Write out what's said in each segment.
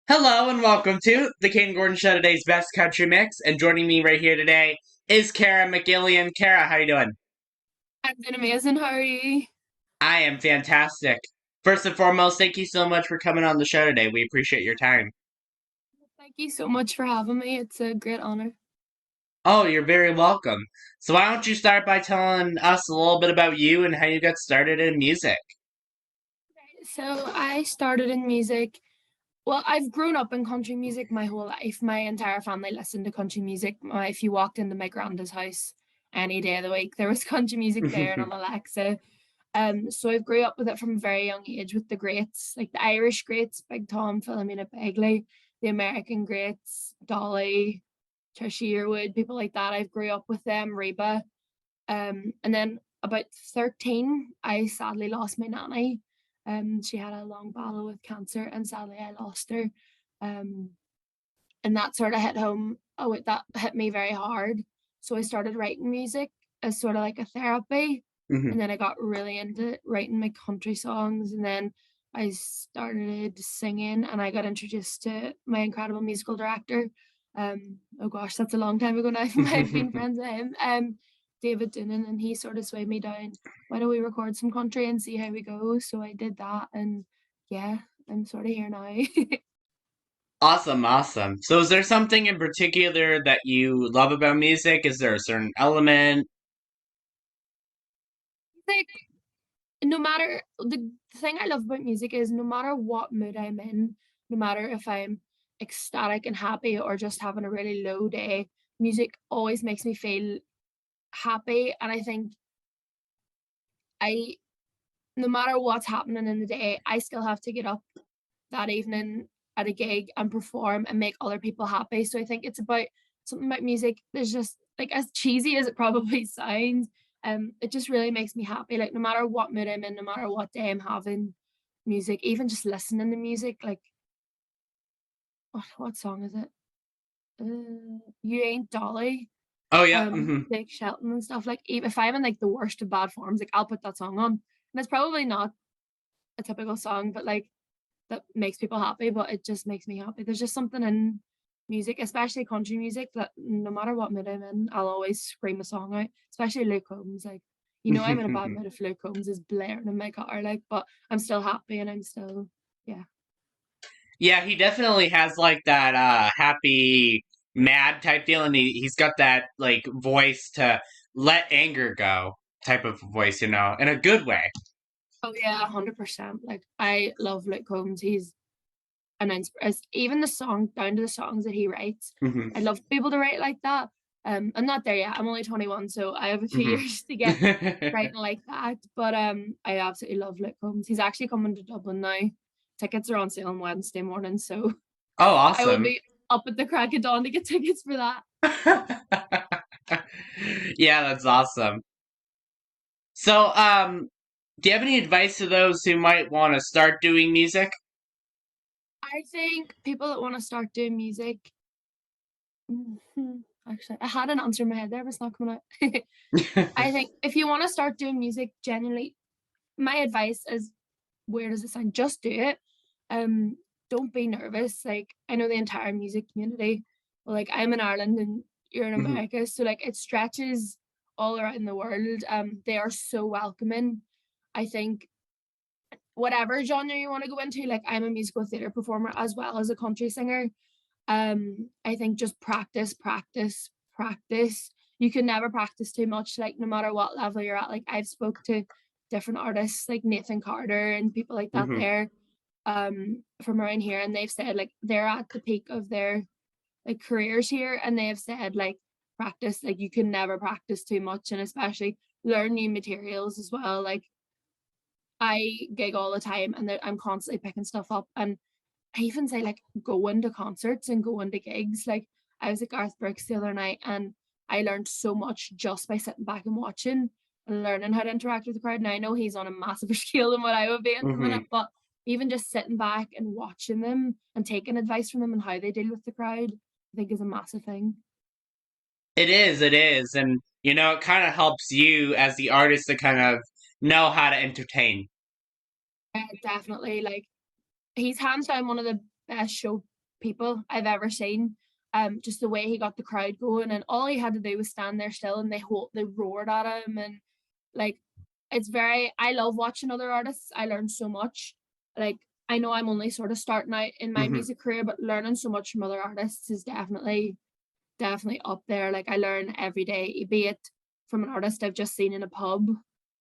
Hello and welcome to the Kayden Gordon Show, today's best country mix. And joining me right here today is Cara McGillion. Cara, how you doing? I'm doing amazing. How are you? I am fantastic. First and foremost, thank you so much for coming on the show today. We appreciate your time. Thank you so much for having me. It's a great honor. Oh, you're very welcome. So why don't you start by telling us a little bit about you and how you got started in music? So I started in music. Well, I've grown up in country music my whole life. My entire family listened to country music. If you walked into my granda's house any day of the week, there was country music there and on Alexa. So I've grew up with it from a very young age with the greats, like the Irish greats, Big Tom, Philomena Begley, the American greats, Dolly, Trisha Yearwood, people like that. I've grew up with them, Reba. And then about 13, I sadly lost my nanny. She had a long battle with cancer, and sadly, I lost her. Um, and that sort of hit home. Oh, that hit me very hard. So I started writing music as sort of like a therapy. And Mhm. then I got really into writing my country songs. And then I started singing, and I got introduced to my incredible musical director. Oh gosh, that's a long time ago now. I've been friends with him. David Doonan, and he sort of swayed me down. Why don't we record some country and see how we go? So I did that, and yeah, I'm sort of here now. Awesome, awesome. So is there something in particular that you love about music? Is there a certain element? Like, no matter the thing I love about music is no matter what mood I'm in, no matter if I'm ecstatic and happy or just having a really low day, music always makes me feel happy. And I think I, no matter what's happening in the day, I still have to get up that evening at a gig and perform and make other people happy. So I think it's about something about music. There's just like, as cheesy as it probably sounds, it just really makes me happy. Like no matter what mood I'm in, no matter what day I'm having, music, even just listening to music, like what song is it? You Ain't Dolly, Oh yeah. Hmm. Blake Shelton and stuff. Like if I'm in like the worst of bad forms, like I'll put that song on. And it's probably not a typical song, but like that makes people happy, but it just makes me happy. There's just something in music, especially country music, that no matter what mood I'm in, I'll always scream a song out, especially Luke Combs. Like, I'm in a bad mood if Luke Combs is blaring in my car, like, but I'm still happy and I'm still, yeah. Yeah, he definitely has like that happy mad type feeling. He's got that like voice to let anger go type of voice, in a good way. Oh, yeah, 100%. Like, I love Luke Combs. He's an inspiration. Even the song, down to the songs that he writes. Hmm. I'd love to be able to write like that. I'm not there yet. I'm only 21, so I have a few Hmm. years to get writing like that. But I absolutely love Luke Combs. He's actually coming to Dublin now. Tickets are on sale on Wednesday morning, so Oh, I will awesome. be up at the crack of dawn to get tickets for that. Yeah, that's awesome. So, do you have any advice to those who might want to start doing music? I think people that want to start doing music, actually, I had an answer in my head there, but it's not coming out. I think if you want to start doing music, genuinely, my advice is, where does it sound? Just do it. Um, don't be nervous. Like I know the entire music community. Well, like I'm in Ireland and you're in Mhm. America, so like it stretches all around the world. They are so welcoming. I think whatever genre you want to go into, like I'm a musical theater performer as well as a country singer. I think just practice, practice, practice. You can never practice too much, like no matter what level you're at. Like I've spoke to different artists like Nathan Carter and people like that Mhm. there from around here, and they've said like they're at the peak of their like careers here, and they've said like practice, like you can never practice too much, and especially learn new materials as well. Like I gig all the time and I'm constantly picking stuff up, and I even say like going to concerts and going to gigs. Like I was at Garth Brooks the other night and I learned so much just by sitting back and watching and learning how to interact with the crowd. Now I know he's on a massive scale than what I would be at the minute, Mhm. but even just sitting back and watching them and taking advice from them and how they deal with the crowd, I think is a massive thing. It is, and it kind of helps you as the artist to kind of know how to entertain. Definitely, like he's hands down one of the best show people I've ever seen. Just the way he got the crowd going, and all he had to do was stand there still, and they roared at him, and like it's very. I love watching other artists. I learn so much. Like I know I'm only sort of starting out in my Hmm. music career, but learning so much from other artists is definitely up there. Like I learn every day, be it from an artist I've just seen in a pub,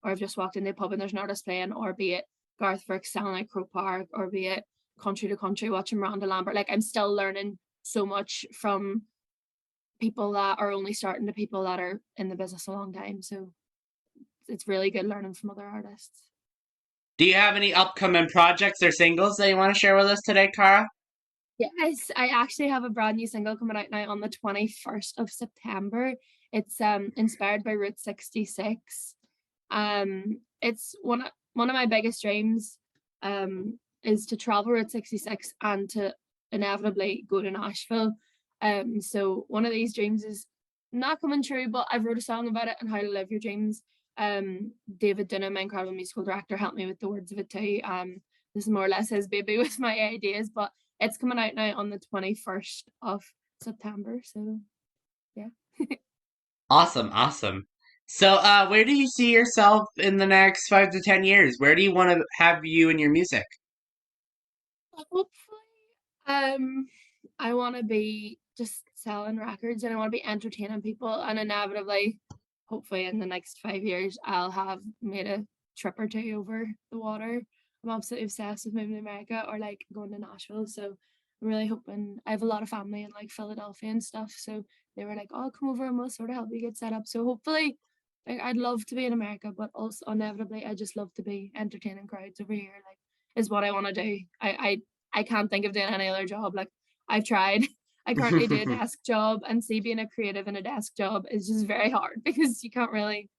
or I've just walked into a pub and there's an artist playing, or be it Garth Brooks selling at Croke Park, or be it country to country watching Miranda Lambert. Like I'm still learning so much from people that are only starting to people that are in the business a long time. So it's really good learning from other artists. Do you have any upcoming projects or singles that you want to share with us today, Cara? Yes, I actually have a brand new single coming out now on the 21st of September. It's inspired by Route 66. It's one of my biggest dreams is to travel Route 66 and to inevitably go to Nashville. So one of these dreams is not coming true, but I've wrote a song about it and how to live your dreams. David Dunham, my incredible musical director, helped me with the words of it too. This is more or less his baby with my ideas, but it's coming out now on the 21st of September. So yeah. Awesome, awesome. So, where do you see yourself in the next 5 to 10 years? Where do you want to have you in your music? Hopefully, um, I want to be just selling records and I want to be entertaining people, and inevitably, hopefully, in the next 5 years, I'll have made a trip or two over the water. I'm absolutely obsessed with moving to America or like going to Nashville. So I'm really hoping. I have a lot of family in like Philadelphia and stuff. So they were like, "Oh, come over and we'll sort of help you get set up." So hopefully, like I'd love to be in America, but also inevitably, I just love to be entertaining crowds over here. Like is what I want to do. I can't think of doing any other job. Like I've tried. I currently do a desk job, and see being a creative in a desk job is just very hard because you can't really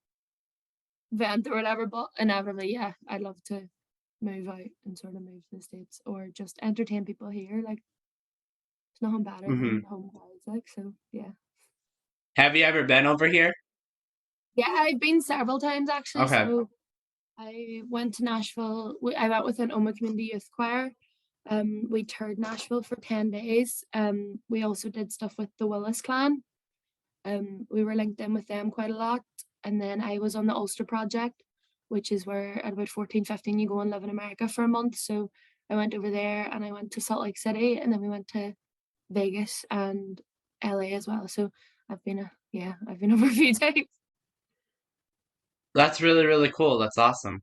vent or whatever. But inevitably, yeah, I'd love to move out and sort of move to the States or just entertain people here. Like there's nothing better than Hmm. home crowds. Like so, yeah. Have you ever been over here? Yeah, I've been several times actually. Okay. So I went to Nashville. I went with an Oma Community Youth Choir. We toured Nashville for 10 days. We also did stuff with the Willis Clan. We were linked in with them quite a lot. And then I was on the Ulster Project, which is where at about 14, 15, you go and live in America for a month. So I went over there and I went to Salt Lake City and then we went to Vegas and LA as well. So I've been over a few times. That's really, really cool. That's awesome.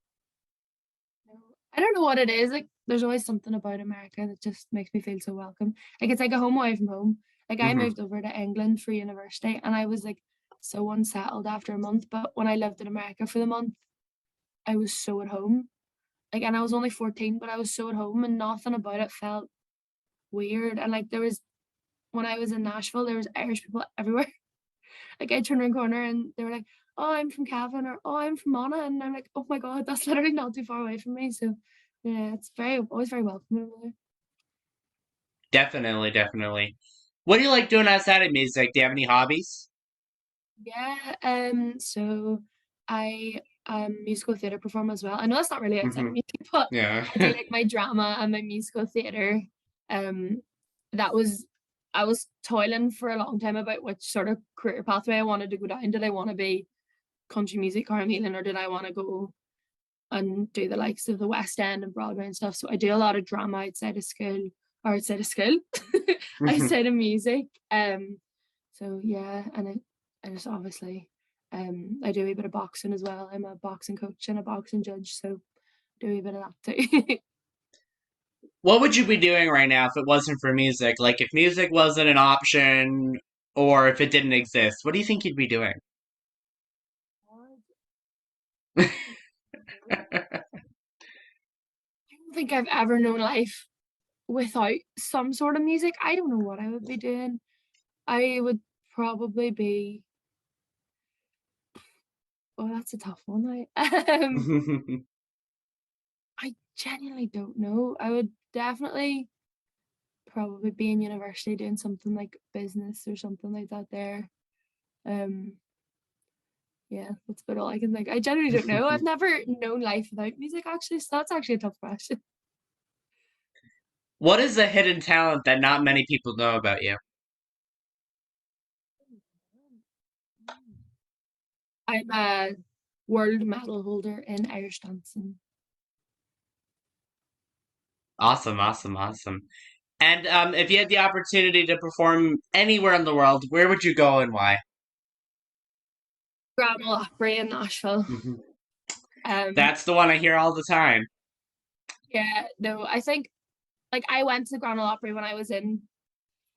I don't know what it is. Like, there's always something about America that just makes me feel so welcome. Like, it's like a home away from home. Like, I Hmm. moved over to England for university and I was like so unsettled after a month. But when I lived in America for the month, I was so at home. Like, and I was only 14, but I was so at home and nothing about it felt weird. And like, when I was in Nashville, there was Irish people everywhere. Like, I turned around a corner and they were like, "Oh, I'm from Cavan," or "Oh, I'm from Anna," and I'm like, "Oh my God, that's literally not too far away from me." So, yeah, it's always very welcoming over there. Definitely, definitely. What do you like doing outside of music? Do you have any hobbies? Yeah, so I musical theatre performer as well. I know that's not really outside Hmm. of music, but Yeah. I do like my drama and my musical theatre. Um, that was I was toiling for a long time about which sort of career pathway I wanted to go down. Did I want to be country music carmeling, or did I want to go and do the likes of the West End and Broadway and stuff? So I do a lot of drama outside of school, Hmm. outside of music. So yeah, and I just obviously I do a bit of boxing as well. I'm a boxing coach and a boxing judge, so do a bit of that too. What would you be doing right now if it wasn't for music? Like, if music wasn't an option or if it didn't exist, what do you think you'd be doing? I don't think I've ever known life without some sort of music. I don't know what I would be doing. I would probably be. Oh, that's a tough one. I genuinely don't know. I would definitely probably be in university doing something like business or something like that there. Um, yeah, that's about all I can think. I genuinely don't know. I've never known life without music actually, so that's actually a tough question. What is a hidden talent that not many people know about you? I'm a world medal holder in Irish dancing. Awesome, awesome, awesome. And if you had the opportunity to perform anywhere in the world, where would you go and why? Grand Ole Opry in Nashville. Mhm. Um, That's the one I hear all the time. yeah, no, I think like I went to Grand Ole Opry when I was in,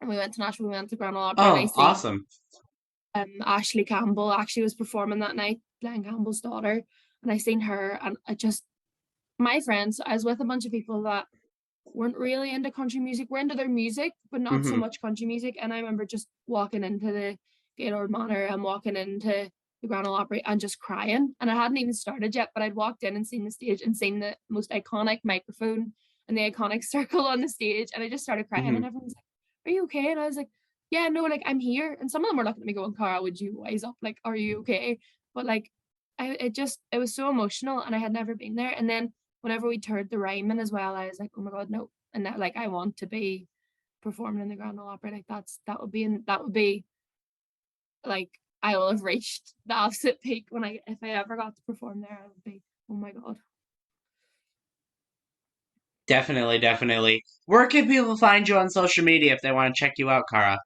and we went to Nashville. We went to Grand Ole Opry, and I Oh, seen awesome. Ashley Campbell actually was performing that night, Glenn Campbell's daughter, and I seen her, and I just my friends. I was with a bunch of people that weren't really into country music. We're into their music, but not so Hmm. much country music. And I remember just walking into the Gaylord Manor and walking into the Grand Ole Opry and just crying. And I hadn't even started yet, but I'd walked in and seen the stage and seen the most iconic microphone and the iconic circle on the stage. And I just started crying. Hmm. And everyone's like, "Are you okay?" And I was like, "Yeah, no, like I'm here." And some of them were looking at me going, "Cara, would you wise up? Like, are you okay?" But like, it was so emotional, and I had never been there. And then whenever we toured the Ryman as well, I was like, "Oh my god, no!" And that, like, I want to be performing in the Grand Ole Opry. Like that would be like I will have reached the absolute peak when I if I ever got to perform there. I would be, oh my god. Definitely, definitely. Where can people find you on social media if they want to check you out, Cara?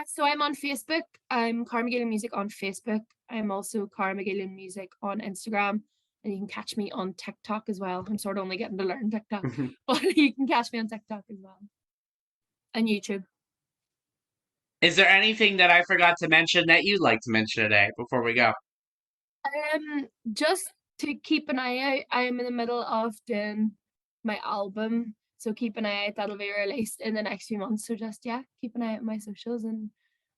So I'm on Facebook. I'm Cara McGillion Music on Facebook. I'm also Cara McGillion Music on Instagram. And you can catch me on TikTok as well. I'm sort of only getting to learn TikTok, but you can catch me on TikTok as well and YouTube. Is there anything that I forgot to mention that you'd like to mention today before we go? Just to keep an eye out, I'm in the middle of doing my album, so keep an eye out. That'll be released in the next few months. So just yeah, keep an eye out on my socials, and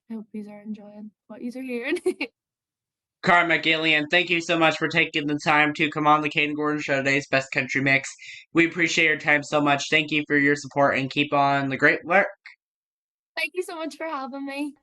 I hope you are enjoying what you are hearing. Cara Gillion, thank you so much for taking the time to come on the Kayden Gordon Show today's Best Country Mix. We appreciate your time so much. Thank you for your support and keep on the great work. Thank you so much for having me.